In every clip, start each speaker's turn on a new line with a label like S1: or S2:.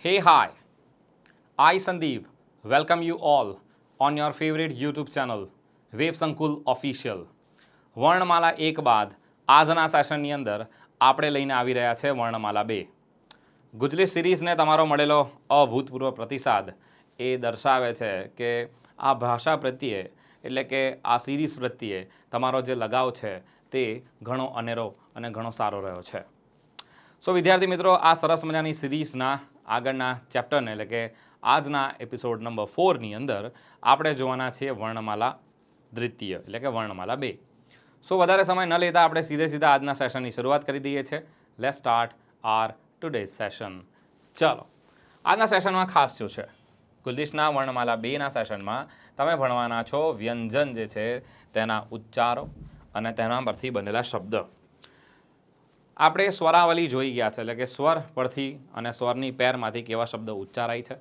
S1: Hey, hi, I Sandeep welcome you all on your favorite YouTube channel, WebSankul Official. વર્ણમાલા એક બાદ આજના સેશનની અંદર આપણે લઈને આવી રહ્યા છે વર્ણમાલા 2. ગુજલી સિરીઝને તમારો મળેલો અભૂતપૂર્વ પ્રતિસાદ એ દર્શાવે છે કે આ ભાષા પ્રત્યે એટલે કે આ સિરીઝ પ્રત્યે તમારો જે લગાવ છે તે ઘણો અનેરો અને ઘણો સારો રહ્યો છે. સો વિદ્યાર્થી મિત્રો, આ સરસ મજાની સિરીઝના આગળના ચેપ્ટરને એટલે કે આજના એપિસોડ નંબર 4ની અંદર આપણે જોવાના છીએ વર્ણમાલા દ્વિતીય એટલે કે વર્ણમાલા 2. સો વધારે સમય ન લેતા આપણે સીધા આજના સેશનની શરૂઆત કરી દઈએ છીએ. Let's start our today's session. ચલો, આજના સેશનમાં ખાસ શું છે? ગુજલિશના વર્ણમાલા 2ના સેશનમાં તમે ભણવાના છો વ્યંજન જે છે તેના ઉચ્ચારો અને તેના પરથી બનેલા શબ્દ. આપણે સ્વરાવલી જોઈ ગયા છે એટલે કે સ્વર પરથી અને સ્વરની પેરમાંથી કેવા શબ્દ ઉચ્ચારાય છે.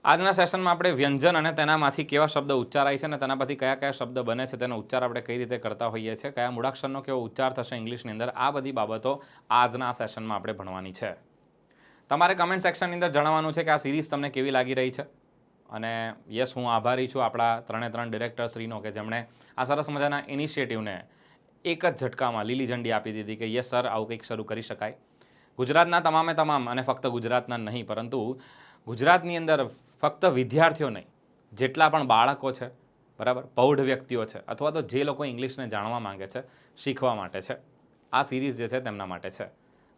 S1: આજના સેશનમાં આપણે વ્યંજન અને તેનામાંથી કેવા શબ્દ ઉચ્ચારાય છે અને તેના પરથી કયા કયા શબ્દ બને છે તેનો ઉચ્ચાર આપણે કઈ રીતે કરતા હોઈએ છીએ, કયા મૂળાક્ષરનો કેવો ઉચ્ચાર થશે ઇંગ્લિશની અંદર, આ બધી બાબતો આજના સેશનમાં આપણે ભણવાની છે. તમારે કમેન્ટ સેક્શનની અંદર જણાવવાનું છે કે આ સિરીઝ તમને કેવી લાગી રહી છે. અને યસ, હું આભારી છું આપણા 3 ડિરેક્ટર શ્રીનો કે જેમણે આ સરસ મજાના ઇનિશિયેટિવને એક જ ઝટકામાં લીલી ઝંડી આપી દીધી કે યસ સર, આવું કંઈક શરૂ કરી શકાય. ગુજરાતના તમામ અને ફક્ત ગુજરાતના નહીં પરંતુ ગુજરાતની અંદર ફક્ત વિદ્યાર્થીઓ નહીં, જેટલા પણ બાળકો છે, બરાબર, પૌઢ વ્યક્તિઓ છે અથવા તો જે લોકો ઇંગ્લિશને જાણવા માંગે છે, શીખવા માટે છે, આ સિરીઝ જે છે તેમના માટે છે.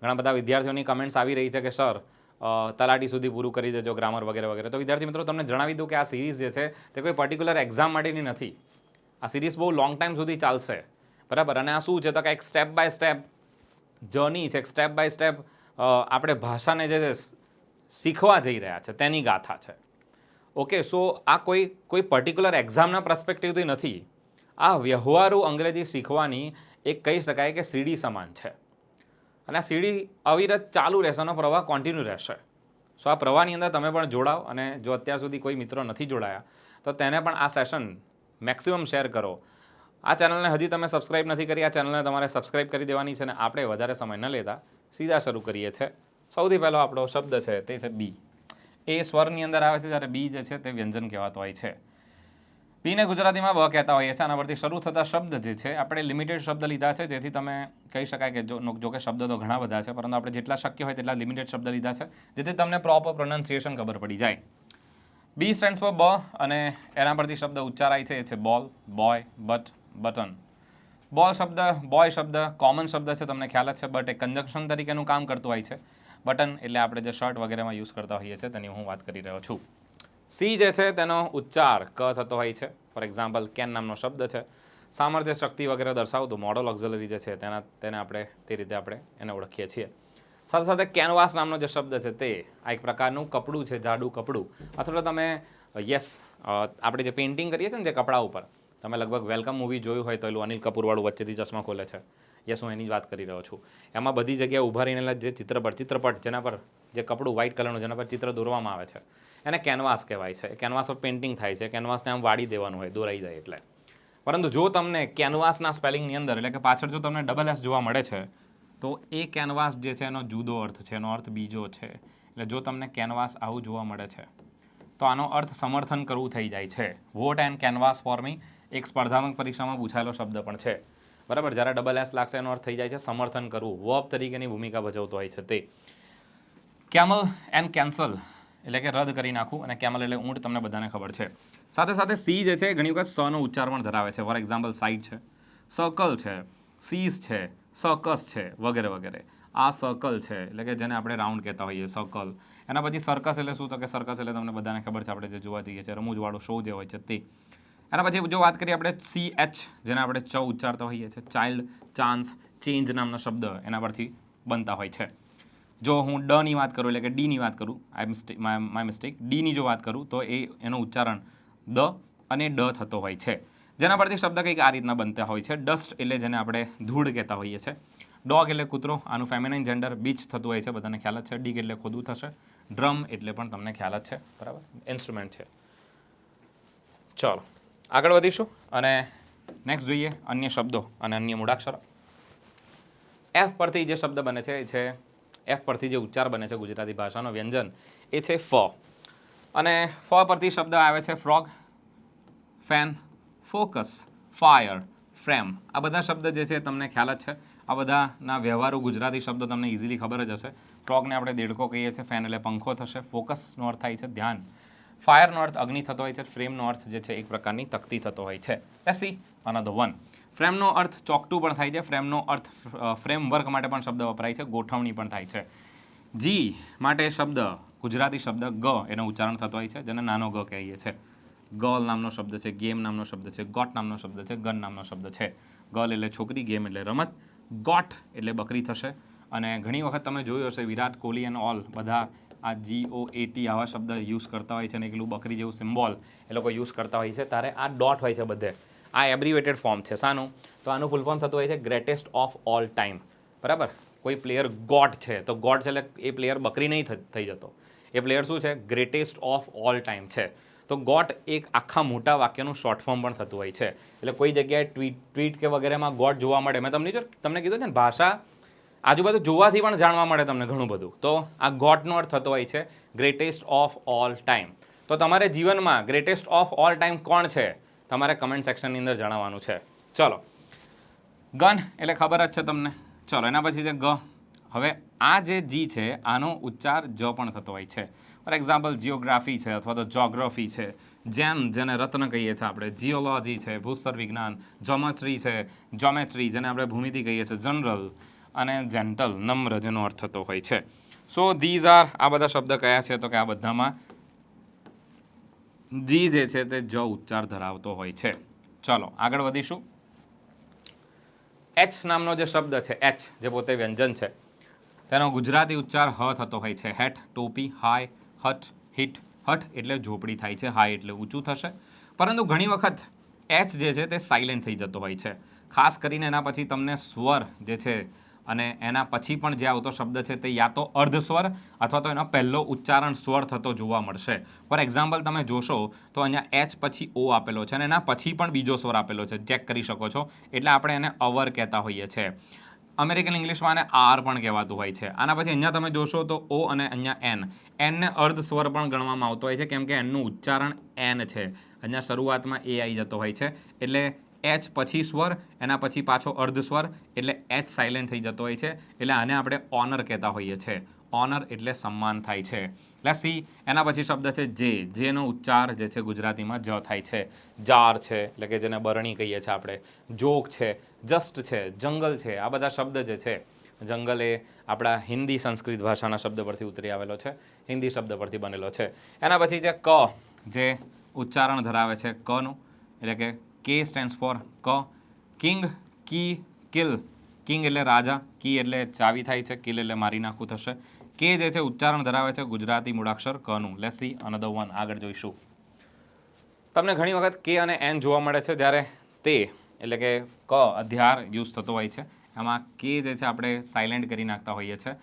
S1: ઘણા બધા વિદ્યાર્થીઓની કમેન્ટ્સ આવી રહી છે કે સર તલાટી સુધી પૂરું કરી દેજો, ગ્રામર વગેરે વગેરે. તો વિદ્યાર્થી મિત્રો, તમને જણાવી દઉં કે આ સિરીઝ જે છે તે કોઈ પર્ટિક્યુલર એક્ઝામ માટેની નથી. આ સિરીઝ બહુ લોંગ ટાઈમ સુધી ચાલશે, બરાબર. અને આ શું છે તો કે એક સ્ટેપ બાય સ્ટેપ જર્ની છે, એક સ્ટેપ બાય સ્ટેપ આપણે ભાષાને જે શીખવા જઈ રહ્યા છે તેની ગાથા છે. ઓકે, સો આ કોઈ પર્ટિક્યુલર એક્ઝામના પર્સપેક્ટિવથી નથી. આ વ્યવહારુ અંગ્રેજી શીખવાની એક કહી શકાય કે સીડી સમાન છે. અને આ સીડી અવિરત ચાલુ રહેશે, એનો પ્રવાહ કોન્ટિન્યુ રહેશે. સો આ પ્રવાહની અંદર તમે પણ જોડાઓ અને જો અત્યાર સુધી કોઈ મિત્રો નથી જોડાયા તો તેને પણ આ સેશન મેક્સિમમ શેર કરો. આ ચેનલને હજી તમે સબસ્ક્રાઇબ નથી કરી, આ ચેનલને તમારે સબસ્ક્રાઇબ કરી દેવાની છે. અને આપણે વધારે સમય ન લેતા સીધા શરૂ કરીએ છીએ. સૌથી પહેલો આપણો શબ્દ છે તે છે બી. એ સ્વરની અંદર આવે છે જ્યારે બી જે છે તે વ્યંજન કહેવાતો હોય છે. બીને ગુજરાતીમાં બ કહેતા હોઈએ છીએ. આના પરથી શરૂ થતા શબ્દ જે છે આપણે લિમિટેડ શબ્દ લીધા છે, જેથી તમે કહી શકાય કે જો કે શબ્દ તો ઘણા બધા છે પરંતુ આપણે જેટલા શક્ય હોય તેટલા લિમિટેડ શબ્દ લીધા છે, જેથી તમને પ્રોપર પ્રોનાઉન્સિએશન ખબર પડી જાય. બી સ્ટેન્ડ્સ ફોર બ અને એના પરથી શબ્દ ઉચ્ચારાય છે એ છે બોલ, બોય, બટ, બટન. બોલ શબ્દ, બોય શબ્દ કોમન શબ્દ છે, તમને ખ્યાલ જ છે, બટ એ કન્જંક્શન તરીકેનું કામ કરતું હોય છે. બટન એટલે આપણે જે શર્ટ વગેરેમાં યુઝ કરતા હોઈએ છીએ તેની હું વાત કરી રહ્યો છું. સી જે છે તેનો ઉચ્ચાર ક થતો હોય છે. ફોર એક્ઝામ્પલ કેન નામનો શબ્દ છે, સામર્થ્ય, શક્તિ વગેરે દર્શાવતું મોડલ ઓક્ઝિલરી જે છે તેને આપણે તે રીતે આપણે એને ઓળખીએ છીએ. સાથે સાથે કેનવાસ નામનો જે શબ્દ છે તે આ એક પ્રકારનું કપડું છે, જાડું કપડું. અથવા તો તમે યસ આપણે જે પેઇન્ટિંગ કરીએ છીએ ને જે કપડા ઉપર, તમે લગભગ વેલકમ મૂવી જોયું હોય તો એલું અનિલ કપૂરવાળું વચ્ચેથી ચશ્મા ખોલે છે, યસ હું એની જ વાત કરી રહ્યો છું. એમાં બધી જગ્યાએ ઊભા રહીને જે ચિત્રપટ જેના પર જે કપડું વ્હાઇટ કલરનું જેના પર ચિત્ર દોરવામાં આવે છે એને કેનવાસ કહેવાય છે. કેનવાસ પર પેઇન્ટિંગ થાય છે, કેનવાસને આમ વાળી દેવાનું હોય દોરાઈ જાય એટલે. પરંતુ જો તમને કેનવાસના સ્પેલિંગની અંદર એટલે કે પાછળ જો તમને ડબલ એસ જોવા મળે છે તો એ કેનવાસ જે છે એનો જુદો અર્થ છે, એનો અર્થ બીજો છે. એટલે જો તમને કેનવાસ આવું જોવા મળે છે તો આનો અર્થ સમર્થન કરવું થઈ જાય છે. What and canvas for me એક સ્પર્ધાત્મક પરીક્ષામાં પૂછાયેલો શબ્દ પણ છે, બરાબર. જ્યારે ડબલ એસ લાગશે એનો અર્થ થઈ જાય છે સમર્થન કરવું, વર્બ તરીકેની ભૂમિકા ભજવતો હોય છે તે. કેમલ એન્ડ કેન્સલ એટલે કે રદ કરી નાખવું, અને કેમલ એટલે ઊંટ, તમને બધાને ખબર છે. સાથે સાથે સી જે છે ઘણી વખત સનો ઉચ્ચાર પણ ધરાવે છે. ફોર એક્ઝામ્પલ સાઇડ છે, સર્કલ છે, સીઝ છે, સર્કસ છે વગેરે વગેરે. આ સર્કલ છે એટલે કે જેને આપણે રાઉન્ડ કહેતા હોઈએ, સર્કલ. એના પછી સર્કસ એટલે શું તો કે સર્કસ એટલે તમને બધાને ખબર છે, આપણે જે જોવા જઈએ છીએ રમૂજવાળો શો જે હોય છે તે. એના પછી જો વાત કરીએ આપણે CH જેને આપણે ચ ઉચ્ચારતા હોઈએ છીએ, ચાઇલ્ડ, ચાન્સ, ચેન્જ નામના શબ્દ એના પરથી બનતા હોય છે. જો હું ડની વાત કરું એટલે કે ડીની વાત કરું, માય મિસ્ટેક, ડીની જો વાત કરું તો એનું ઉચ્ચારણ દ અને ડ થતો હોય છે, જેના પરથી શબ્દ કંઈક આ રીતના બનતા હોય છે. ડસ્ટ એટલે જેને આપણે ધૂળ કહેતા હોઈએ છીએ, ડોગ એટલે કૂતરો, આનું ફેમિનાઇન જેન્ડર બીચ થતું હોય છે, બધાને ખ્યાલ જ છે. ડીગ એટલે ખોદું થશે, ડ્રમ એટલે પણ તમને ખ્યાલ જ છે, બરાબર, ઇન્સ્ટ્રુમેન્ટ છે. ચલો આગળ વધીશું અને નેક્સ્ટ જોઈએ અન્ય શબ્દો અને અન્ય મૂળાક્ષરો. એફ પરથી જે શબ્દ બને છે એ છે એફ પરથી જે ઉચ્ચાર બને છે ગુજરાતી ભાષાનો વ્યંજન એ છે ફ. અને ફ પરથી શબ્દ આવે છે frog, fan, focus, fire, frame. આ બધા શબ્દ જે છે તમને ખ્યાલ જ છે. આ બધાના વ્યવહારુ ગુજરાતી શબ્દો તમને ઇઝીલી ખબર જ હશે. ફ્રોગને આપણે દેડકો કહીએ છીએ, ફેન એટલે પંખો થશે, ફોકસનો અર્થ થાય છે ધ્યાન, ફાયરનો અર્થ અગ્નિ થતો હોય છે, ફ્રેમનો અર્થ જે છે એક પ્રકારની તકતી થતો હોય છે. Let's see another one. ફ્રેમનો અર્થ ચોકટું પણ થાય છે, ફ્રેમનો અર્થ ફ્રેમવર્ક માટે પણ શબ્દ વપરાય છે, ગોઠવણી પણ થાય છે. જી માટે શબ્દ ગુજરાતી શબ્દ ગ એનો ઉચ્ચારણ થતો હોય છે, જેને નાનો ગ કહીએ છીએ. ગર્લ નામનો શબ્દ છે, ગેમ નામનો શબ્દ છે, ગોટ નામનો શબ્દ છે, ગન નામનો શબ્દ છે. ગર્લ એટલે છોકરી, ગેમ એટલે રમત, ગોટ એટલે બકરી થશે. અને ઘણી વખત તમે જોયું હશે વિરાટ કોહલી એન્ડ ઓલ બધા આ GOAT આવા શબ્દ યુઝ કરતા હોય છે અને એકલું બકરી જેવું સિમ્બોલ એ લોકો યુઝ કરતા હોય છે. ત્યારે આ ડોટ હોય છે બધે. આ એબ્રિવેટેડ ફોર્મ છે. શાનું? તો આનું ફૂલ ફોર્મ થતું હોય છે ગ્રેટેસ્ટ ઓફ ઓલ ટાઈમ. બરાબર? કોઈ પ્લેયર ગોટ છે તો ગોટ છે એટલે એ પ્લેયર બકરી નહીં થઈ જતો. એ પ્લેયર શું છે? ગ્રેટેસ્ટ ઓફ ઓલ ટાઈમ છે. તો ગોટ એક આખા મોટા વાક્યનું શોર્ટ ફોર્મ પણ થતું હોય છે. એટલે કોઈ જગ્યાએ ટ્વીટ કે વગેરેમાં ગોટ જોવા મળે. મેં તમને કીધું છે ને ભાષા આજુબાજુ જોવાથી પણ જાણવા મળે તમને ઘણું બધું. તો આ ગોટનો અર્થ થતો હોય છે ગ્રેટેસ્ટ ઓફ ઓલ ટાઈમ. તો તમારે જીવનમાં ગ્રેટેસ્ટ ઓફ ઓલ ટાઈમ કોણ છે તમારે કમેન્ટ સેક્શનની અંદર જણાવવાનું છે. ચલો, ગન એટલે ખબર જ છે તમને. ચલો એના પછી છે ગ. હવે આ જે જી છે આનો ઉચ્ચાર જ પણ થતો હોય છે. ફોર એક્ઝામ્પલ જિયોગ્રાફી છે અથવા તો જોગ્રાફી છે, જેમ જેને રત્ન કહીએ છીએ આપણે, જીઓલોજી છે ભૂસ્તર વિજ્ઞાન, જોમેટ્રી છે જોમેટ્રી જેને આપણે ભૂમિતિ કહીએ છીએ, જનરલ, અને જેન્ટલ નમ્ર જેનો અર્થ થતો હોય છે. સો ધીઝ આર આ બધા શબ્દ કયા છે તો કે આ બધામાં જી જે છે તે જ ઉચ્ચાર ધરાવતો હોય છે. ચલો આગળ વધીશું. એચ નામનો જે શબ્દ છે, એચ જે પોતે વ્યંજન છે, તેનો ગુજરાતી ઉચ્ચાર હ થતો હોય છે. હેટ, ટોપી, હાય, હટ, હિટ. હટ એટલે ઝોપડી થાય છે, હાય એટલે ઊંચું થશે. પરંતુ ઘણી વખત એચ જે છે તે સાયલેન્ટ થઈ જતો હોય છે. ખાસ કરીને એના પછી તમને સ્વર જે છે અને એના પછી પણ જે આવતો શબ્દ છે તે યા તો અર્ધસ્વર અથવા તો એનો પહેલો ઉચ્ચારણ સ્વર થતો જોવા મળશે. ફોર એક્ઝામ્પલ તમે જોશો તો અહીંયા એચ પછી ઓ આપેલો છે અને એના પછી પણ બીજો સ્વર આપેલો છે. ચેક કરી શકો છો. એટલે આપણે એને અવર કહેતા હોઈએ છીએ. અમેરિકન ઇંગ્લિશમાં આને આર પણ કહેવાતું હોય છે. આના પછી અહીંયા તમે જોશો તો ઓ અને અહીંયા એન. એનને અર્ધ સ્વર પણ ગણવામાં આવતો હોય છે કેમ કે એનનું ઉચ્ચારણ એન છે. અહીંયા શરૂઆતમાં એ આવી જતો હોય છે. એટલે એચ પછી સ્વર, એના પછી પાછો અર્ધ સ્વર, એટલે એચ સાયલેન્ટ થઈ જતો હોય છે. એટલે આને આપણે ઓનર કહેતા હોઈએ છીએ. ઓનર એટલે સન્માન થાય છે. લેટ્સ સી એના પછી શબ્દ છે જે. જેનો ઉચ્ચાર જે છે ગુજરાતીમાં જ થાય છે. જાર છે એટલે કે જેને બરણી કહીએ છીએ આપણે, જોક છે, જસ્ટ છે, જંગલ છે. આ બધા શબ્દ જે છે, જંગલ એ આપણા હિન્દી સંસ્કૃત ભાષાના શબ્દ પરથી ઉતરી આવેલો છે, હિન્દી શબ્દ પરથી બનેલો છે. એના પછી જે ક જે ઉચ્ચારણ ધરાવે છે કનું, એટલે કે કે સ્ટેન્ડ્સ ફોર ક. કિંગ, કી, કિલ. કિંગ એટલે રાજા, કી એટલે ચાવી થાય છે, કિલ એટલે મારી નાખવું થશે. કે જે છે ઉચ્ચારણ ધરાવે છે ગુજરાતી મૂળાક્ષર કનું. Let's see another one. આગળ જોઈશું. તમને ઘણી વખત કે અને એન જોવા મળે છે જ્યારે તે એટલે કે ક અધ્યાર યુઝ થતો હોય છે. એમાં કે જે છે આપણે સાયલેન્ટ કરી નાખતા હોઈએ છીએ.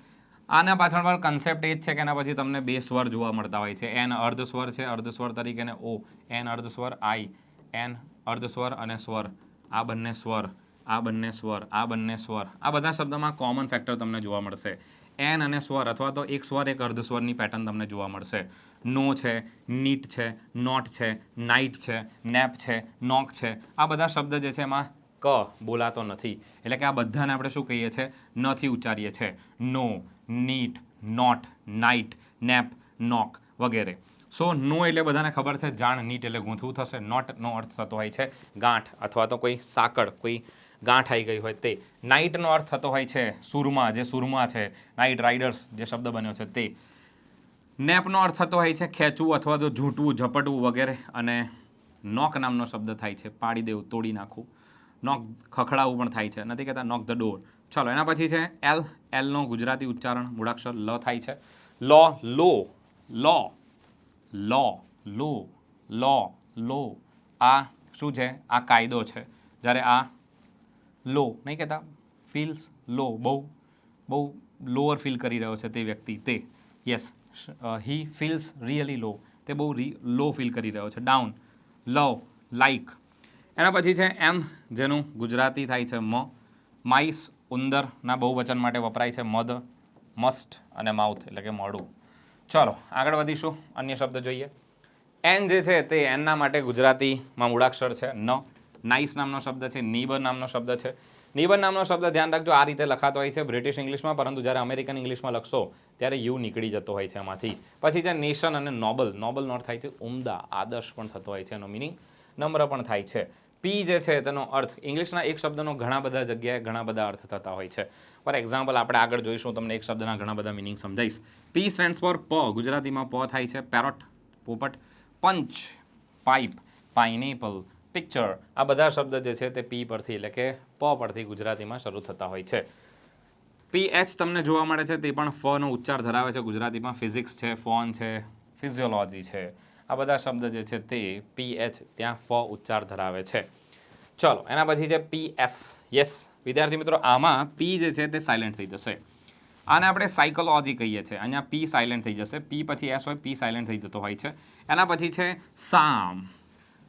S1: આના પાછળ પણ કન્સેપ્ટ એ જ છે કે એના પછી તમને બે સ્વર જોવા મળતા હોય છે. એન અર્ધ સ્વર છે, અર્ધ સ્વર તરીકે ને ઓ. એન અર્ધ સ્વર, આઈ. એન અર્ધ સ્વર અને સ્વર. આ બંને સ્વર, આ બંને સ્વર, આ બંને સ્વર. આ બધા શબ્દોમાં કોમન ફેક્ટર તમને જોવા મળશે. એન અને સ્વર અથવા તો એક સ્વર એક અર્ધ સ્વરની પેટર્ન તમને જોવા મળશે. નો છે, નીટ છે, નોટ છે, નાઇટ છે, નેપ છે, નોક છે. આ બધા શબ્દ જે છે એમાં ક બોલાતો નથી. એટલે કે આ બધાને આપણે શું કહીએ છીએ? નથી ઉચ્ચારીએ છીએ. નો, નીટ, નોટ, નાઇટ, નેપ, નોક વગેરે. સો નો એટલે બધાને ખબર છે જાણ, નીટ એટલે ગૂંથવું થશે. નોટનો અર્થ થતો હોય છે ગાંઠ અથવા તો કોઈ સાંકળ, કોઈ ગાંઠ આવી ગઈ હોય તે. નાઇટનો અર્થ થતો હોય છે સુરમા, જે સુરમા છે, નાઇટ રાઇડર્સ જે શબ્દ બન્યો છે તે. નેપનો અર્થ થતો હોય છે ખેંચવું અથવા તો ઝૂંટવું, ઝપટવું વગેરે. અને નોક નામનો શબ્દ થાય છે પાડી દેવું, તોડી નાખવું. નોક ખખડાવવું પણ થાય છે, નથી કહેતા નોક ધ ડોર. ચલો એના પછી છે એલ. એલનો ગુજરાતી ઉચ્ચારણ મૂળાક્ષર લ થાય છે. લો, લો, લો, લો, લો, લો, લો. આ શું છે? આ કાયદો છે. જ્યારે આ લો નહીં કહેતા, ફીલ્સ લો, બહુ બહુ લોઅર ફીલ કરી રહ્યો છે તે વ્યક્તિ, તે. યસ, હી ફીલ્સ રિયલી લો. તે બહુ લો ફીલ કરી રહ્યો છે. ડાઉન, લવ, લાઇક. એના પછી છે એમ, જેનું ગુજરાતી થાય છે મ. માઇસ ઉંદરના બહુવચન માટે વપરાય છે મધ, મસ્ટ અને માઉથ એટલે કે મોઢું. ચલો આગળ વધીશું, અન્ય શબ્દ જોઈએ. એન જે છે તે એનના માટે ગુજરાતીમાં મૂળાક્ષર છે ન. નાઇસ નામનો શબ્દ છે, નીબર નામનો શબ્દ છે. નીબર નામનો શબ્દ ધ્યાન રાખજો આ રીતે લખાતો હોય છે બ્રિટિશ ઇંગ્લિશમાં, પરંતુ જ્યારે અમેરિકન ઇંગ્લિશમાં લખશો ત્યારે યુ નીકળી જતો હોય છે એમાંથી. પછી છે નેશન અને નોબલ. નોબલ નોટ થાય છે ઉમદા, આદર્શ પણ થતો હોય છે, એનો મિનિંગ નમ્ર પણ થાય છે. પી જે છે તેનો અર્થ, ઇંગ્લિશના એક શબ્દનો ઘણા બધા જગ્યાએ ઘણા બધા અર્થ થતા હોય છે. ફોર એક્ઝામ્પલ આપણે આગળ જોઈશું, તમને એક શબ્દના ઘણા બધા મિનિંગ સમજાવીશ. પી સ્ટેન્ડ્સ ફોર પ. ગુજરાતીમાં પ થાય છે પેરોટ, પોપટ. પંચ, પાઇપ, પાઇનેપલ, પિક્ચર. આ બધા શબ્દ જે છે તે પી પરથી એટલે કે પ પરથી ગુજરાતીમાં શરૂ થતા હોય છે. પીએચ તમને જોવા મળે છે તે પણ ફ નો ઉચ્ચાર ધરાવે છે ગુજરાતીમાં. ફિઝિક્સ છે, ફોન છે, ફિઝિયોલોજી છે, આ બધા શબ્દ જે છે તે પીએચ ત્યાં ફ ઉચ્ચાર ધરાવે છે. ચલો એના પછી છે પીએસ. યસ વિદ્યાર્થી મિત્રો, આમાં પી જે છે તે સાયલેન્ટ થઈ જશે. આને આપણે સાયકોલોજી કહીએ છીએ. અહીંયા પી સાયલેન્ટ થઈ જશે, પી પછી એસ હોય, પી સાયલેન્ટ થઈ જતો હોય છે. એના પછી છે સામ.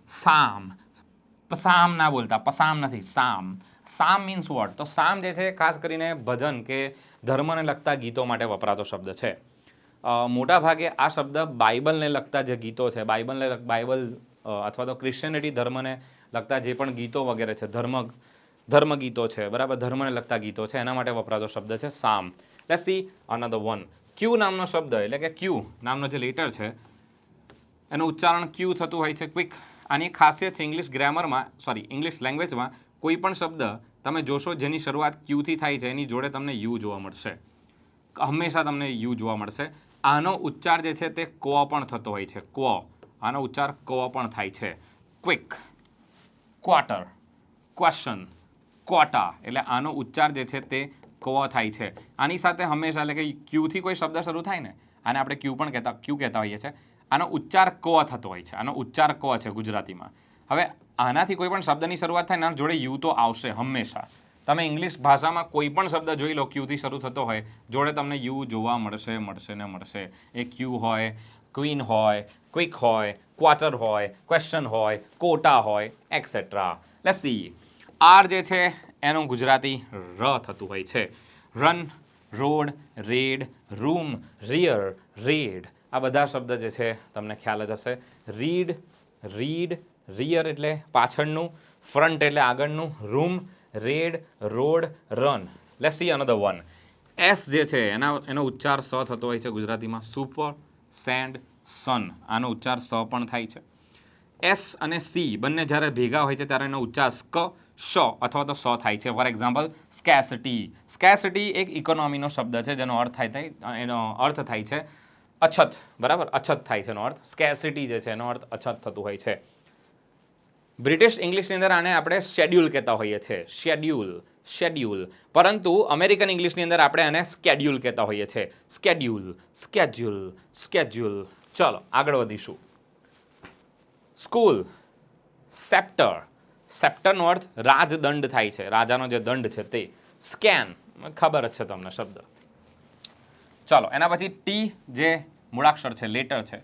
S1: સામ, પસામ ના બોલતા, પસામ નથી, સામ. સામ મીન્સ વોટ? તો સામ જે છે ખાસ કરીને ભજન કે ધર્મને લગતા ગીતો માટે વપરાતો શબ્દ છે. મોટા ભાગે આ શબ્દ બાઇબલને લગતા જે ગીતો છે, બાઇબલ અથવા તો ક્રિશ્ચિયનિટી ધર્મને લગતા જે પણ ગીતો વગેરે છે, ધર્મ ગીતો છે, બરાબર, ધર્મને લગતા ગીતો છે, એના માટે વપરાતો શબ્દ છે સામ. Let's see another one. ક્યુ નામનો શબ્દ એટલે કે ક્યુ નામનો જે લેટર છે એનું ઉચ્ચારણ ક્યુ થતું હોય છે, ક્વિક. આની ખાસિયત છે ઇંગ્લિશ ગ્રામરમાં, ઇંગ્લિશ લેંગ્વેજમાં કોઈ પણ શબ્દ તમે જોશો જેની શરૂઆત ક્યુથી થાય છે એની જોડે તમને યુ જોવા મળશે. હંમેશા તમને યુ જોવા મળશે. આનો ઉચ્ચાર જે છે તે ક્વ પણ થતો હોય છે, ક્વ. આનો ઉચ્ચાર ક્વ પણ થાય છે. Quick, quarter, question, quota. એટલે આનો ઉચ્ચાર જે છે તે ક્વ થાય છે. આની સાથે હંમેશા એટલે કે ક્યુથી કોઈ શબ્દ શરૂ થાય ને, આને આપણે ક્યુ કહેતા હોઈએ છીએ. આનો ઉચ્ચાર ક થતો હોય છે. આનો ઉચ્ચાર ક છે ગુજરાતીમાં. હવે આનાથી કોઈ પણ શબ્દની શરૂઆત થાય ને જોડે યુ તો આવશે હંમેશા. તમે ઇંગ્લિશ ભાષામાં કોઈ પણ શબ્દ જોઈ લો ક્યુથી શરૂ થતો હોય, જોડે તમને યુ જોવા મળશે ને મળશે. એ ક્યુ હોય, ક્વીન હોય, ક્વિક હોય, ક્વાર્ટર હોય, ક્વેશ્ચન હોય, કોટા હોય, એક્સેટ્રા. Let's see. આર જે છે એનું ગુજરાતી ર થતું હોય છે. Run, road, red, room, rear, red. આ બધા શબ્દ જે છે તમને ખ્યાલ જ હશે. રીડ, રિયર એટલે પાછળનું, ફ્રન્ટ એટલે આગળનું, room, red, road, run. Let's see another one. S જે છે એનો ઉચ્ચાર સ થતો હોય છે ગુજરાતીમાં. સુપર, સેન્ડ, સન. આનો ઉચ્ચાર સ પણ થાય છે. એસ અને સી બંને જ્યારે ભેગા હોય છે ત્યારે એનો ઉચ્ચાર સ્ક, શ અથવા તો સ થાય છે. For example સ્કેસિટી. સ્કેસિટી એક ઇકોનોમીનો શબ્દ છે જેનો અર્થ થાય છે અછત, બરાબર, અછત થાય છે એનો અર્થ. સ્કેસિટી જે છે એનો અર્થ અછત થતું હોય છે. બ્રિટિશ ઇંગ્લિશની અંદર આને આપણે શેડ્યુલ કહેતા હોઈએ છીએ. શેડ્યુલ. પરંતુ અમેરિકન ઇંગ્લિશની અંદર આપણે આને સ્કેડ્યુલ કહેતા હોઈએ છીએ. સ્કેડ્યુલ. ચલો આગળ વધીશું. સ્કૂલ, સેપ્ટર. સેપ્ટરનો અર્થ રાજદંડ થાય છે, રાજાનો જે દંડ છે તે. સ્કેન, ખબર જ છે તમને શબ્દ. ચલો એના પછી ટી જે મૂળાક્ષર છે, લેટર છે,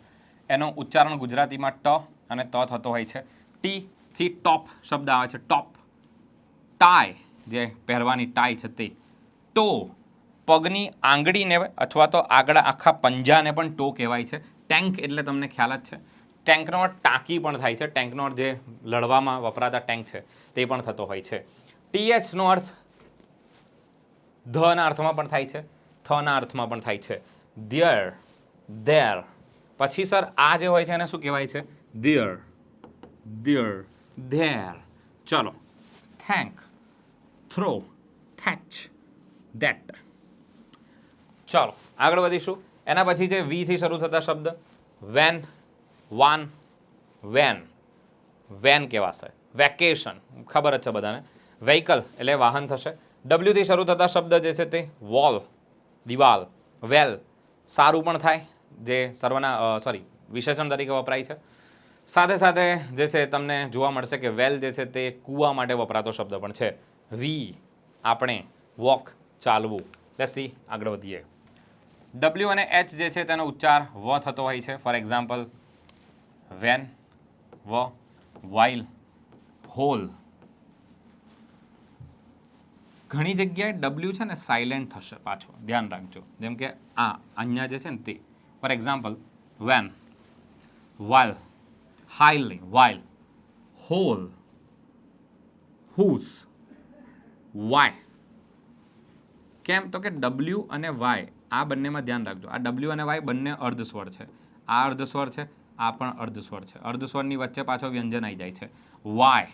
S1: એનો ઉચ્ચારણ ગુજરાતીમાં ટ અને ત થતો હોય છે. ટી થી ટોપ શબ્દ આવે છે, ટોપ. ટાય જે પહેરવાની ટાય છે તે. ટો પગની આંગળીને અથવા તો આગળ આખા પંજાને પણ ટો કહેવાય છે. ટેન્ક એટલે તમને ખ્યાલ જ છે. ટેન્કનો અર્થ ટાંકી પણ થાય છે. ટેન્કનો અર્થ જે લડવામાં વપરાતા ટેન્ક છે તે પણ થતો હોય છે. ટીએચનો અર્થ ધના અર્થમાં પણ થાય છે, થના અર્થમાં પણ થાય છે. ધેર. પછી સર આ જે હોય છે એને શું કહેવાય છે? ધેર. ચલો. Thank, throw, thatch, that. ચલો આગળ વધીશું. એના પછી જે વી થી શરૂ થતા શબ્દ વેન, વાન, વેન કહેવાશે. વેકેશન ખબર જ છે બધાને. વ્હીકલ એટલે વાહન થશે. ડબલ્યુ થી શરૂ થતા શબ્દ જે છે તે વોલ, દિવાલ. વેલ સારું પણ થાય, જે વિશેષણ તરીકે વપરાય છે. સાથે સાથે જે છે તમને જોવા મળશે કે વેલ જે છે તે કૂવા માટે વપરાતો શબ્દ પણ છે. વી આપણે, વોક ચાલવું. લેટ્સ સી આગળ વધીએ. ડબલ્યુ અને એચ જે છે તેનો ઉચ્ચાર વ થતો હોય છે. For example when, while, whole. ઘણી જગ્યાએ ડબલ્યુ છે ને સાયલેન્ટ થશે પાછો, ધ્યાન રાખજો. જેમ કે અહીંયા જે છે ને તે, for example when, while, highly, while, whole, whose, why. કેમ તો કે ડબલ્યુ અને વાય આ બંનેમાં ધ્યાન રાખજો. આ ડબલ્યુ અને વાય બંને અર્ધસ્વર છે. આ અર્ધસ્વર છે, આ પણ અર્ધસ્વર છે. અર્ધસ્વરની વચ્ચે પાછો વ્યંજન આવી જાય છે. વાય,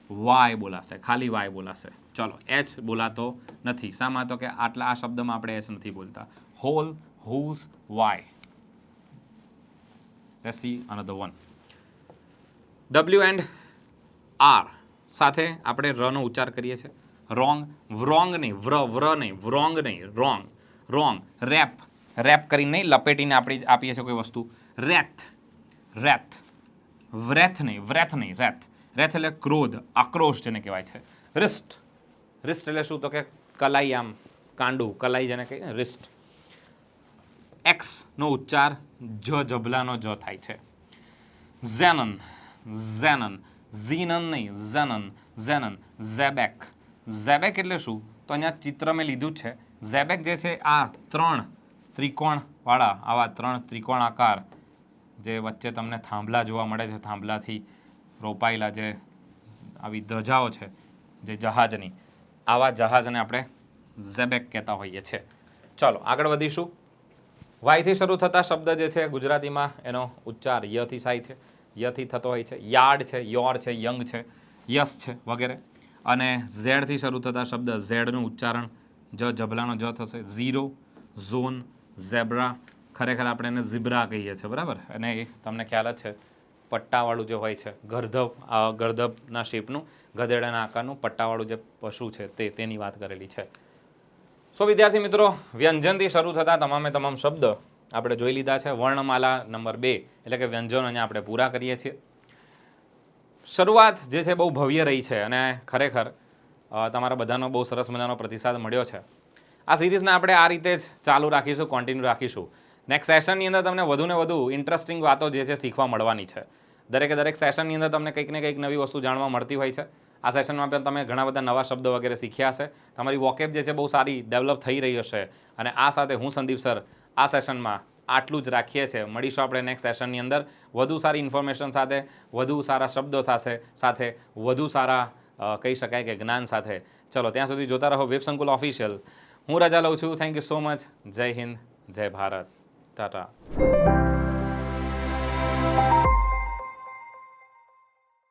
S1: વાય બોલાશે, ખાલી વાય બોલાશે. ચલો, એચ બોલાતો નથી. શામાં? તો કે આ શબ્દમાં આપણે એચ નથી બોલતા. Whole, whose, why. Let's see another one. W and R સાથે આપણે રનો ઉચ્ચાર કરીએ છીએ. રોંગ, વ્રોંગ નહીં, વ્ર નહીં, વ્રોંગ નહીં, રોંગ, રોંગ. રેપ, રેપ કરીને નહીં, લપેટીને આપણે આપીએ છીએ કોઈ વસ્તુ. રેથ, રેથ, વ્રેથ નહીં, વ્રેથ નહીં, રેથ. રેથ એટલે ક્રોધ, આક્રોશ જેને કહેવાય છે. રિસ્ટ, રિસ્ટ એટલે શું? તો કે કલાઈ, આમ કાંડું, કલાઈ જેને કહીએ, રિસ્ટ. એક્સ નો ઉચ્ચાર જબલાનો જ થાય છે. ઝેનન, ઝેનન, ઝીનન નહીં, ઝેનન, ઝેનન. ઝેબેક, ઝેબેક એટલે શું? તો અહીંયા ચિત્ર મેં લીધું જ છે. ઝેબેક જે છે આ 3 ત્રિકોણવાળા, આવા 3 ત્રિકોણ આકાર જે વચ્ચે તમને થાંભલા જોવા મળે છે, થાંભલાથી રોપાયેલા જે આવી ધજાઓ છે જે જહાજની, આવા જહાજને આપણે ઝેબેક કહેતા હોઈએ છીએ. ચાલો આગળ વધીશું. વાયથી શરૂ થતા શબ્દ જે છે ગુજરાતીમાં એનો ઉચ્ચાર યથી થાય છે, યથી થતો હોય છે. યાર્ડ છે, યોર છે, યંગ છે, યસ છે વગેરે. અને ઝેડથી શરૂ થતા શબ્દ ઝેડનું ઉચ્ચારણ જબલાનો જ થશે. Zero, zone, zebra. ખરેખર આપણે એને ઝીબ્રા કહીએ છીએ, બરાબર. અને એ તમને ખ્યાલ જ છે, પટ્ટાવાળું જે હોય છે, ગરધબના શેપનું, ગધેડાના આકારનું પટ્ટાવાળું જે પશુ છે તેની વાત કરેલી છે. સો વિદ્યાર્થી મિત્રો, વ્યંજનથી શરૂ થતા તમામે તમામ શબ્દ આપણે જોઈ લીધા છે. વર્ણમાલા નંબર 2 એટલે કે વ્યંજનો અહીંયા આપણે પૂરા કરીએ છીએ. શરૂઆત જે છે બહુ ભવ્ય રહી છે અને ખરેખર તમારા બધાનો બહુ સરસ મજાનો પ્રતિસાદ મળ્યો છે. આ સિરીઝને આપણે આ રીતે જ ચાલુ રાખીશું, કોન્ટિન્યુ રાખીશું. નેક્સ્ટ સેશનની અંદર તમને વધુ ને વધુ ઇન્ટરેસ્ટિંગ વાતો જે છે શીખવા મળવાની છે. દરેક સેશનની અંદર તમને કંઈક ને કંઈક નવી વસ્તુ જાણવા મળતી હોય છે. આ સેશનમાં પણ તમે ઘણા બધા નવા શબ્દો વગેરે શીખ્યા હશે. તમારી વોકેબ જે છે બહુ સારી ડેવલપ થઈ રહી હશે. અને આ સાથે હું સંદીપ સર આ સેશનમાં આટલું જ રાખીએ છીએ. મળીશું આપણે નેક્સ્ટ સેશનની અંદર વધુ સારી ઇન્ફોર્મેશન સાથે, વધુ સારા શબ્દો સાથે વધુ સારા કહી શકાય કે જ્ઞાન સાથે. ચલો ત્યાં સુધી જોતા રહો વેબસંકુલ ઓફિશિયલ. હું રજા લઉં છું. Thank you so much. જય હિન્દ, જય ભારત, ટાટા.